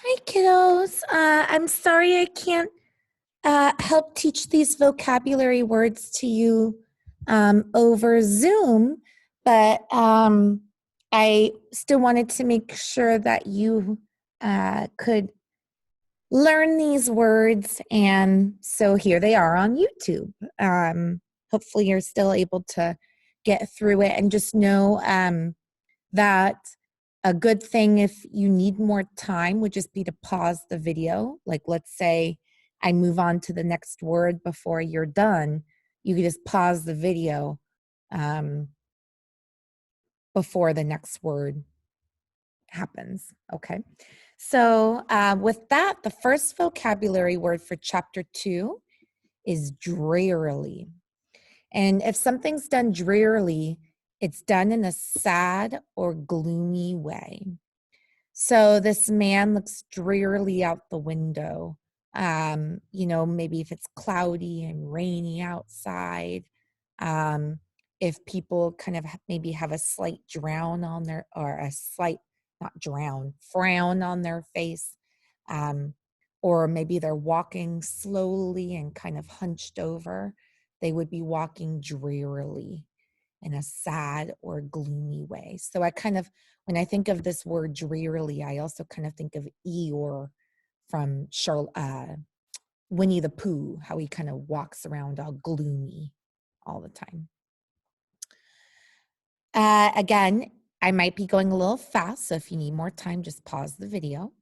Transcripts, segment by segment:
Hi, kiddos. I'm sorry I can't help teach these vocabulary words to you over Zoom, but I still wanted to make sure that you could learn these words. And so here they are on YouTube. Hopefully, you're still able to get through it and just know that a good thing if you need more time would just be to pause the video. Like, let's say I move on to the next word before you're done. You could just pause the video before the next word happens. Okay. So, with that, the first vocabulary word for chapter 2 is drearily. And if something's done drearily, it's done in a sad or gloomy way. So this man looks drearily out the window. Maybe if it's cloudy and rainy outside, if people kind of maybe have a slight drown on their, or a slight, not drown, frown on their face, or maybe they're walking slowly and kind of hunched over, they would be walking drearily in a sad or gloomy way. So when I think of this word drearily, I also kind of think of Eeyore from Winnie the Pooh, how he kind of walks around all gloomy all the time. Again, I might be going a little fast, so if you need more time, just pause the video.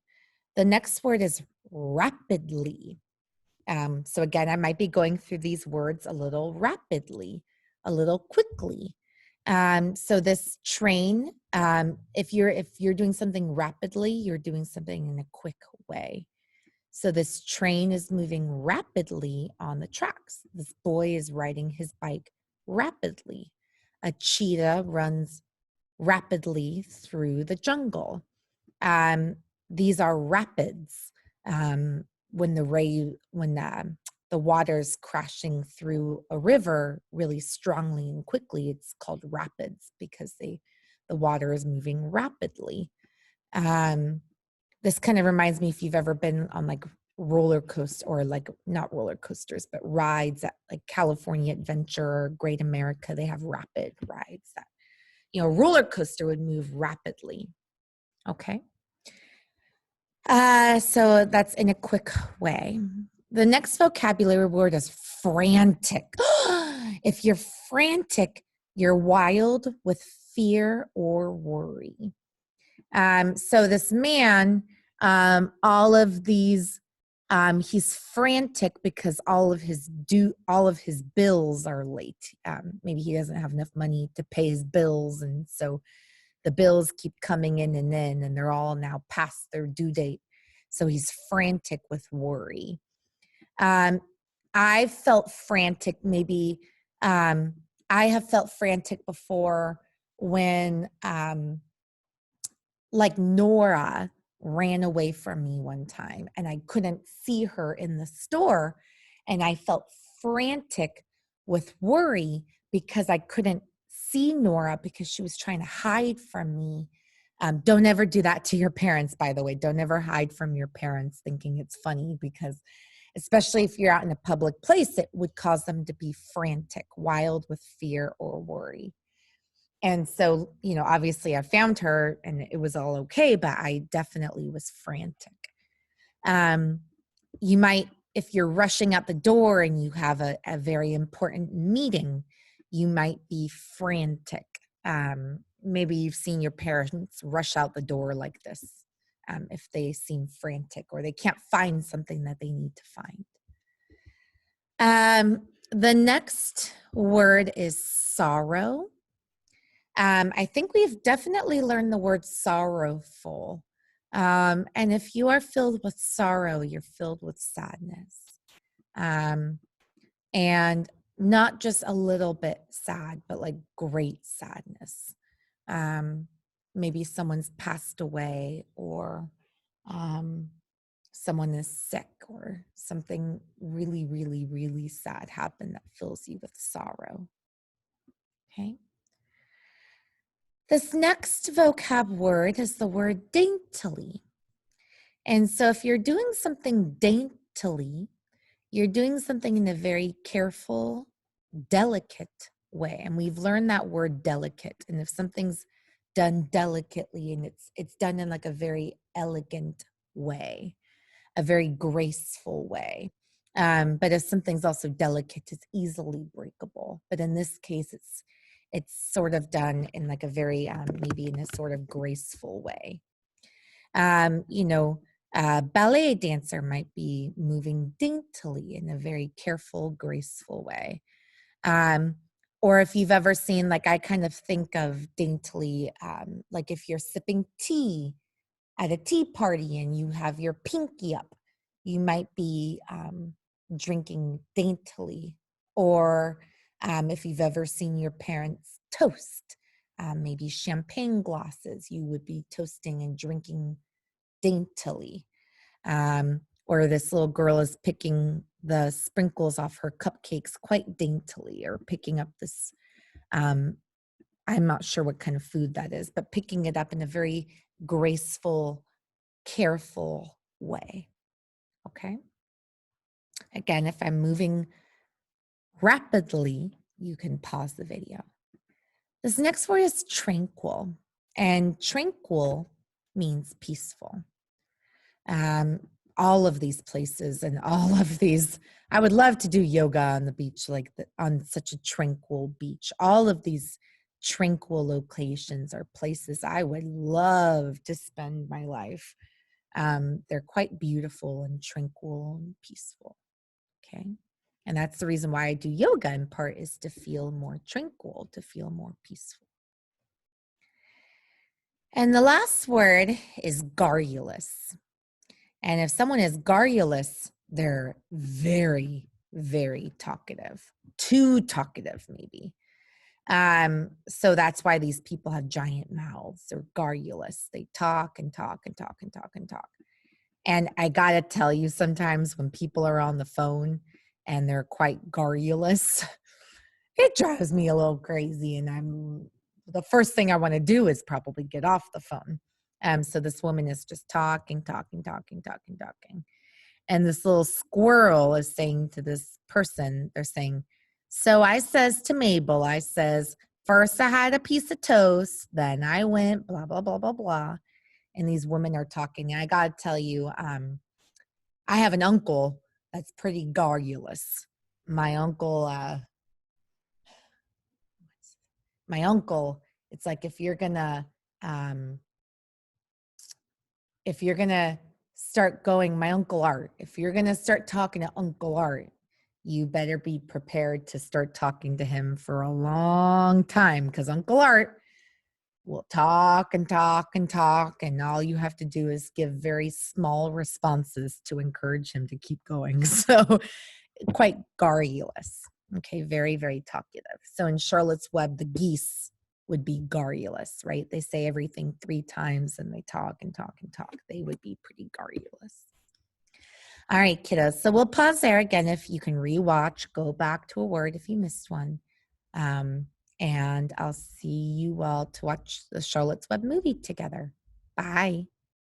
The next word is rapidly. So again, I might be going through these words a little rapidly, a little quickly. So this train, if you're doing something rapidly, you're doing something in a quick way. So this train is moving rapidly on the tracks. This boy is riding his bike rapidly. A cheetah runs rapidly through the jungle. These are rapids. When the water's crashing through a river really strongly and quickly, it's called rapids because the water is moving rapidly. This kind of reminds me if you've ever been on like roller coaster, or like not roller coasters, but rides at like California Adventure or Great America. They have rapid rides that, roller coaster would move rapidly. Okay. So that's in a quick way. The next vocabulary word is frantic. If you're frantic, you're wild with fear or worry. So this man, all of these, he's frantic because all of his bills are late. Maybe he doesn't have enough money to pay his bills, and so the bills keep coming in, and they're all now past their due date. So he's frantic with worry. I felt frantic maybe. I have felt frantic before when like Nora ran away from me one time and I couldn't see her in the store, and I felt frantic with worry because I couldn't see Nora because she was trying to hide from me. Don't ever do that to your parents, by the way. Don't ever hide from your parents thinking it's funny, because especially if you're out in a public place, it would cause them to be frantic, wild with fear or worry. And so, obviously I found her and it was all okay, but I definitely was frantic. You might, if you're rushing out the door and you have a very important meeting, you might be frantic. Maybe you've seen your parents rush out the door like this, if they seem frantic or they can't find something that they need to find. The next word is sorrow. I think we've definitely learned the word sorrowful. And if you are filled with sorrow, you're filled with sadness. And not just a little bit sad, but like great sadness. Maybe someone's passed away, or someone is sick, or something really, really, really sad happened that fills you with sorrow. Okay. This next vocab word is the word daintily. And so if you're doing something daintily, you're doing something in a very careful, delicate way. And we've learned that word delicate. And if something's done delicately and it's done in like a very elegant way, a very graceful way. But if something's also delicate, it's easily breakable. But in this case, it's sort of done in like a very maybe in a sort of graceful way. You know, a ballet dancer might be moving daintily in a very careful, graceful way. Or if you've ever seen, like I kind of think of daintily, like if you're sipping tea at a tea party and you have your pinky up, you might be drinking daintily. Or if you've ever seen your parents toast, maybe champagne glasses, you would be toasting and drinking daintily. Or this little girl is picking the sprinkles off her cupcakes quite daintily, or picking up this, I'm not sure what kind of food that is, but picking it up in a very graceful, careful way. Okay. Again, if I'm moving rapidly, you can pause the video. This next word is tranquil, and tranquil means peaceful. All of these places and all of these, I would love to do yoga on the beach, like on such a tranquil beach. All of these tranquil locations are places I would love to spend my life. They're quite beautiful and tranquil and peaceful. Okay. And that's the reason why I do yoga in part, is to feel more tranquil, to feel more peaceful. And the last word is garrulous. And if someone is garrulous, they're very, very talkative, too talkative, maybe. So that's why these people have giant mouths. They're garrulous. They talk and talk and talk and talk and talk. And I gotta tell you, sometimes when people are on the phone and they're quite garrulous, it drives me a little crazy. And the first thing I want to do is probably get off the phone. So this woman is just talking, talking, talking, talking, talking. And this little squirrel is saying to this person, they're saying, so I says to Mabel, I says, first I had a piece of toast, then I went blah, blah, blah, blah, blah. And these women are talking. And I got to tell you, I have an uncle that's pretty garrulous. My uncle, it's like if you're gonna start going, my Uncle Art, if you're gonna start talking to Uncle Art, you better be prepared to start talking to him for a long time, because Uncle Art will talk and talk and talk, and all you have to do is give very small responses to encourage him to keep going. So quite garrulous. Okay, very, very talkative. So in Charlotte's Web, the geese would be garrulous, right? They say everything 3 times and they talk and talk and talk. They would be pretty garrulous. All right, kiddos. So we'll pause there again. If you can rewatch, go back to a word if you missed one. And I'll see you all to watch the Charlotte's Web movie together. Bye.